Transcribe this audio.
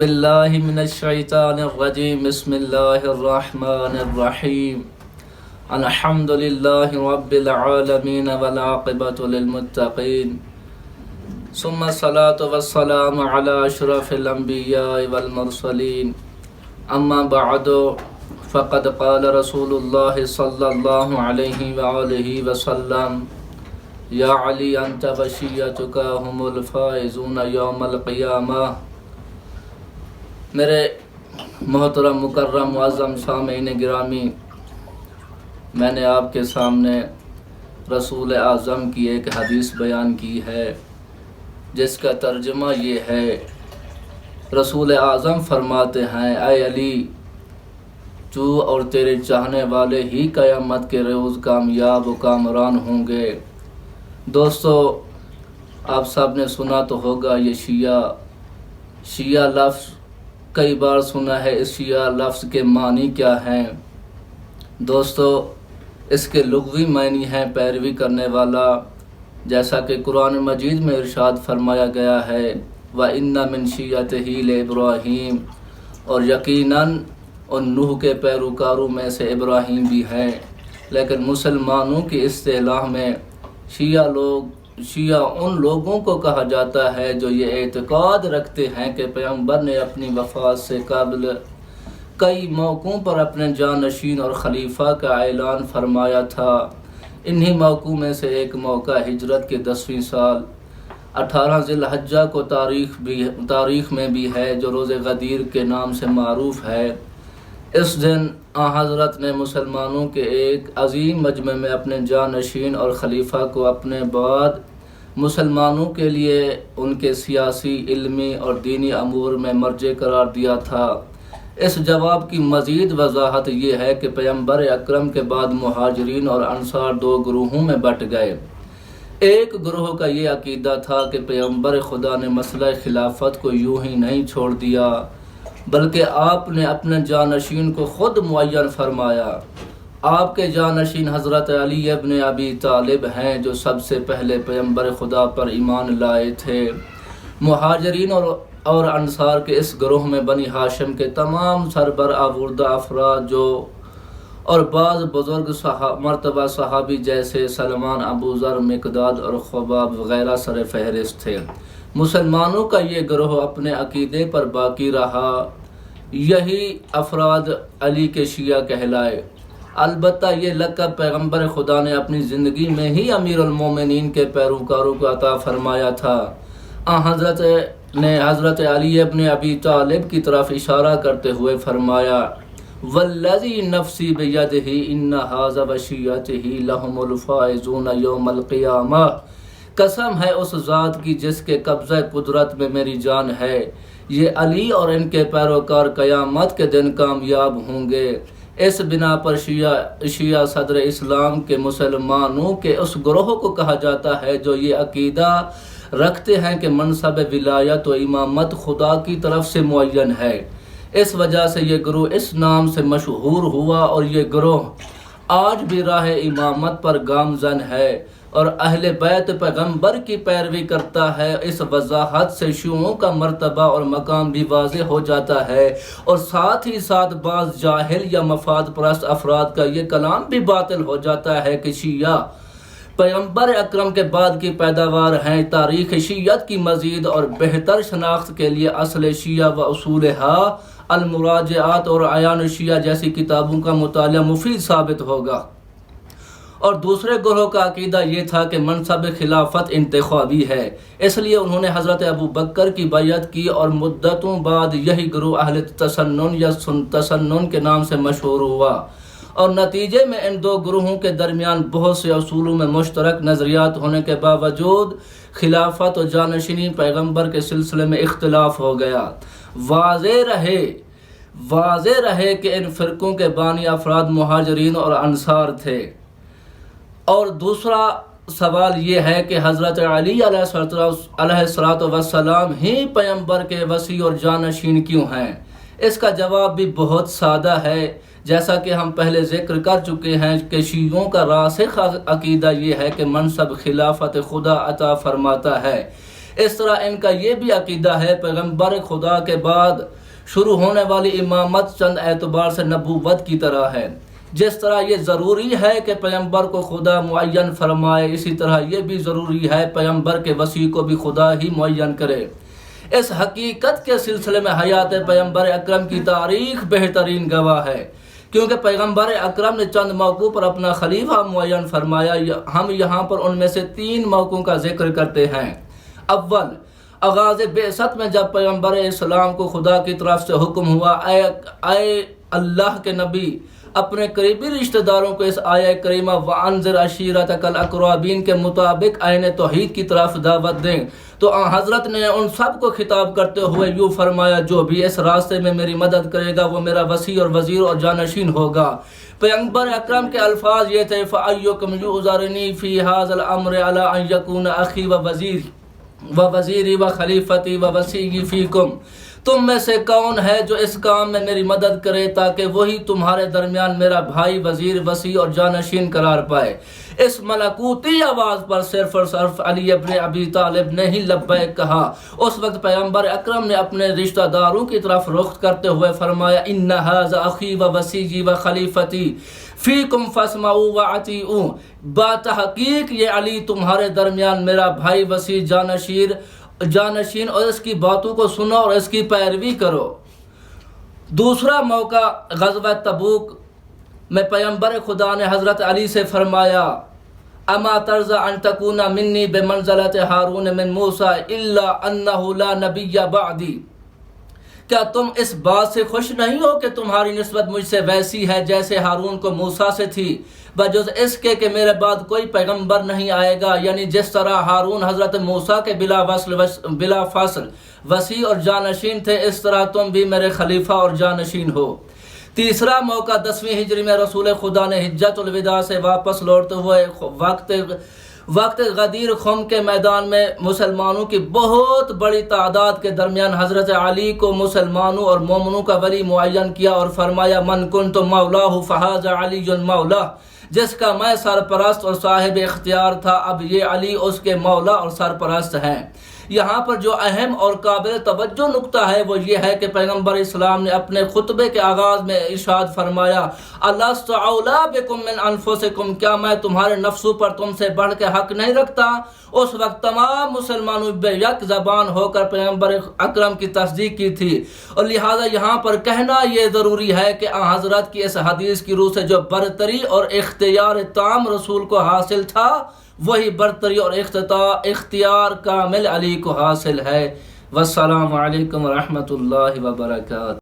بالله من الشيطان الرجيم بسم الله الرحمن الرحيم الحمد لله رب العالمين والعاقبة للمتقين ثم الصلاة والسلام على أشرف الأنبياء والمرسلين أما بعد فقد قال رسول الله صلى الله عليه وآله وسلم يا علي أنت وشيتك هم الفائزون يوم القيامة۔ میرے محترم مکرم معظم سامعین گرامی، میں نے آپ کے سامنے رسول اعظم کی ایک حدیث بیان کی ہے جس کا ترجمہ یہ ہے۔ رسول اعظم فرماتے ہیں، اے علی، تو اور تیرے چاہنے والے ہی قیامت کے روز کامیاب و کامران ہوں گے۔ دوستو، آپ سب نے سنا تو ہوگا یہ شیعہ لفظ کئی بار سنا ہے۔ اس شیعہ لفظ کے معنی کیا ہیں؟ دوستو، اس کے لغوی معنی ہیں پیروی کرنے والا، جیسا کہ قرآن مجید میں ارشاد فرمایا گیا ہے، وَإِنَّ مِن شِيَّتِهِ لِإِبْرَاهِيمَ، اور یقیناً ان نوح کے پیروکاروں میں سے ابراہیم بھی ہیں۔ لیکن مسلمانوں کی اصطلاح میں شیعہ ان لوگوں کو کہا جاتا ہے جو یہ اعتقاد رکھتے ہیں کہ پیغمبر نے اپنی وفات سے قبل کئی موقعوں پر اپنے جانشین اور خلیفہ کا اعلان فرمایا تھا۔ انہی موقعوں میں سے ایک موقع ہجرت کے 10ویں سال 18 ذی الحجہ کو تاریخ میں بھی ہے، جو روز غدیر کے نام سے معروف ہے۔ اس دن حضرت نے مسلمانوں کے ایک عظیم مجمع میں اپنے جانشین اور خلیفہ کو اپنے بعد مسلمانوں کے لیے ان کے سیاسی، علمی اور دینی امور میں مرجع قرار دیا تھا۔ اس جواب کی مزید وضاحت یہ ہے کہ پیغمبر اکرم کے بعد مہاجرین اور انصار دو گروہوں میں بٹ گئے۔ ایک گروہ کا یہ عقیدہ تھا کہ پیغمبر خدا نے مسئلہ خلافت کو یوں ہی نہیں چھوڑ دیا، بلکہ آپ نے اپنے جانشین کو خود معین فرمایا۔ آپ کے جانشین حضرت علی ابن ابی طالب ہیں، جو سب سے پہلے پیغمبر خدا پر ایمان لائے تھے۔ مہاجرین اور انصار کے اس گروہ میں بنی ہاشم کے تمام سربراہ افراد اور بعض بزرگ مرتبہ صحابی جیسے سلمان، ابو ذر، مقداد اور خباب وغیرہ سر فہرست تھے۔ مسلمانوں کا یہ گروہ اپنے عقیدے پر باقی رہا۔ یہی افراد علی کے شیعہ کہلائے۔ البتہ یہ لقب پیغمبر خدا نے اپنی زندگی میں ہی امیر المومنین کے پیروکاروں کو عطا فرمایا تھا۔ حضرت نے حضرت علی ابن ابی طالب کی طرف اشارہ کرتے ہوئے فرمایا، والذی نفسی بیدہ ان ھذا وشیعتہ لہم الفائزون یوم القیامہ، قسم ہے اس ذات کی جس کے قبضہ قدرت میں میری جان ہے، یہ علی اور ان کے پیروکار قیامت کے دن کامیاب ہوں گے۔ اس بنا پر شیعہ صدر اسلام کے مسلمانوں کے اس گروہ کو کہا جاتا ہے جو یہ عقیدہ رکھتے ہیں کہ منصب ولایت و امامت خدا کی طرف سے معین ہے۔ اس وجہ سے یہ گروہ اس نام سے مشہور ہوا، اور یہ گروہ آج بھی راہ امامت پر گامزن ہے اور اہل بیت پیغمبر کی پیروی کرتا ہے۔ اس وضاحت سے شیعوں کا مرتبہ اور مقام بھی واضح ہو جاتا ہے، اور ساتھ ہی ساتھ بعض جاہل یا مفاد پرست افراد کا یہ کلام بھی باطل ہو جاتا ہے کہ شیعہ پیغمبر اکرم کے بعد کی پیداوار ہیں۔ تاریخ شیعت کی مزید اور بہتر شناخت کے لیے اصل شیعہ و اصولہا، المراجعات اور عیان شیعہ جیسی کتابوں کا مطالعہ مفید ثابت ہوگا۔ اور دوسرے گروہ کا عقیدہ یہ تھا کہ منصب خلافت انتخابی ہے، اس لیے انہوں نے حضرت ابو بکر کی بیعت کی، اور مدتوں بعد یہی گروہ اہل تسنن یا تسنن کے نام سے مشہور ہوا۔ اور نتیجے میں ان دو گروہوں کے درمیان بہت سے اصولوں میں مشترک نظریات ہونے کے باوجود خلافت و جانشینی پیغمبر کے سلسلے میں اختلاف ہو گیا۔ واضح رہے کہ ان فرقوں کے بانی افراد مہاجرین اور انصار تھے۔ اور دوسرا سوال یہ ہے کہ حضرت علی علیہ السلام ہی پیغمبر کے وصی اور جانشین کیوں ہیں؟ اس کا جواب بھی بہت سادہ ہے۔ جیسا کہ ہم پہلے ذکر کر چکے ہیں کہ شیعوں کا راسخ عقیدہ یہ ہے کہ منصب خلافت خدا عطا فرماتا ہے، اس طرح ان کا یہ بھی عقیدہ ہے پیغمبر خدا کے بعد شروع ہونے والی امامت چند اعتبار سے نبوت کی طرح ہے۔ جس طرح یہ ضروری ہے کہ پیغمبر کو خدا معین فرمائے، اسی طرح یہ بھی ضروری ہے پیغمبر کے وصی کو بھی خدا ہی معین کرے۔ اس حقیقت کے سلسلے میں حیات پیغمبر اکرم کی تاریخ بہترین گواہ ہے، کیونکہ پیغمبر اکرم نے چند موقعوں پر اپنا خلیفہ معین فرمایا۔ ہم یہاں پر ان میں سے 3 موقعوں کا ذکر کرتے ہیں۔ اول، آغاز بعثت میں جب پیغمبر اسلام کو خدا کی طرف سے حکم ہوا، اے اللہ کے نبی، اپنے قریبی رشتہ داروں کو اس آیہ کریمہ وَأَنذِرْ عَشِيرَتَكَ الْأَقْرَبِينَ کے مطابق عین توحید کی طرف دعوت دیں، تو حضرت نے ان سب کو خطاب کرتے ہوئے یوں فرمایا، جو بھی اس راستے میں میری مدد کرے گا وہ میرا وصی اور وزیر اور جانشین ہوگا۔ پیغمبر اکرم کے الفاظ یہ تھے، فَأَيُّكُمْ يُؤْذَرُنِي فِي هَذَا الْأَمْرِ عَلَىٰ أَن يَكُونَ أَخِي وَوَزِيرِي وَخَلِيفَتِي وَوَصِيِّي فِيكُمْ، تم میں سے کون ہے جو اس کام میں میری مدد کرے تاکہ وہی تمہارے درمیان میرا بھائی، وزیر، وصی اور جانشین قرار پائے؟ اس ملکوتی آواز پر صرف اور صرف علی ابن ابی طالب نے ہی لبیک کہا۔ اس وقت پیغمبر اکرم نے اپنے رشتہ داروں کی طرف رخ کرتے ہوئے فرمایا، ان ھذا اخی ووصی وخلیفتی فیکم فاسمعوا واطیعوا، باتحقیق یہ علی تمہارے درمیان میرا بھائی، وصی، جانشین اور اس کی باتوں کو سنو اور اس کی پیروی کرو۔ دوسرا موقع غزوہ تبوک میں پیغمبر خدا نے حضرت علی سے فرمایا، اما ترضى ان تكون مني بمنزلة هارون من موسى الا انه لا نبي بعدي، کیا تم اس بات سے خوش نہیں ہو کہ تمہاری نسبت مجھ سے ویسی ہے جیسے ہارون کو موسیٰ سے تھی، بجز اس کے کہ میرے بعد کوئی پیغمبر نہیں آئے گا؟ یعنی جس طرح ہارون حضرت موسیٰ کے بلا فاصل وصی اور جانشین تھے، اس طرح تم بھی میرے خلیفہ اور جانشین ہو۔ تیسرا موقع 10ویں ہجری میں رسول خدا نے حجۃ الوداع سے واپس لوٹتے ہوئے وقت غدیر خم کے میدان میں مسلمانوں کی بہت بڑی تعداد کے درمیان حضرت علی کو مسلمانوں اور مومنوں کا ولی معین کیا اور فرمایا، من کنت مولاہ فہذا علی مولاہ، جس کا میں سرپرست اور صاحب اختیار تھا، اب یہ علی اس کے مولا اور سرپرست ہیں۔ یہاں پر جو اہم اور قابل توجہ نکتہ ہے وہ یہ ہے کہ پیغمبر اسلام نے اپنے خطبے کے آغاز میں ارشاد فرمایا، الست اولیٰ بکم من انفسکم، کیا میں تمہارے نفسوں پر تم سے بڑھ کے حق نہیں رکھتا؟ اس وقت تمام مسلمانوں بے یک زبان ہو کر پیغمبر اکرم کی تصدیق کی تھی، اور لہذا یہاں پر کہنا یہ ضروری ہے کہ حضرت کی اس حدیث کی روح سے جو برتری اور اختیار تام رسول کو حاصل تھا، وہی برتری اور اختیار کامل علی کو حاصل ہے۔ والسلام علیکم ورحمۃ اللہ وبرکاتہ۔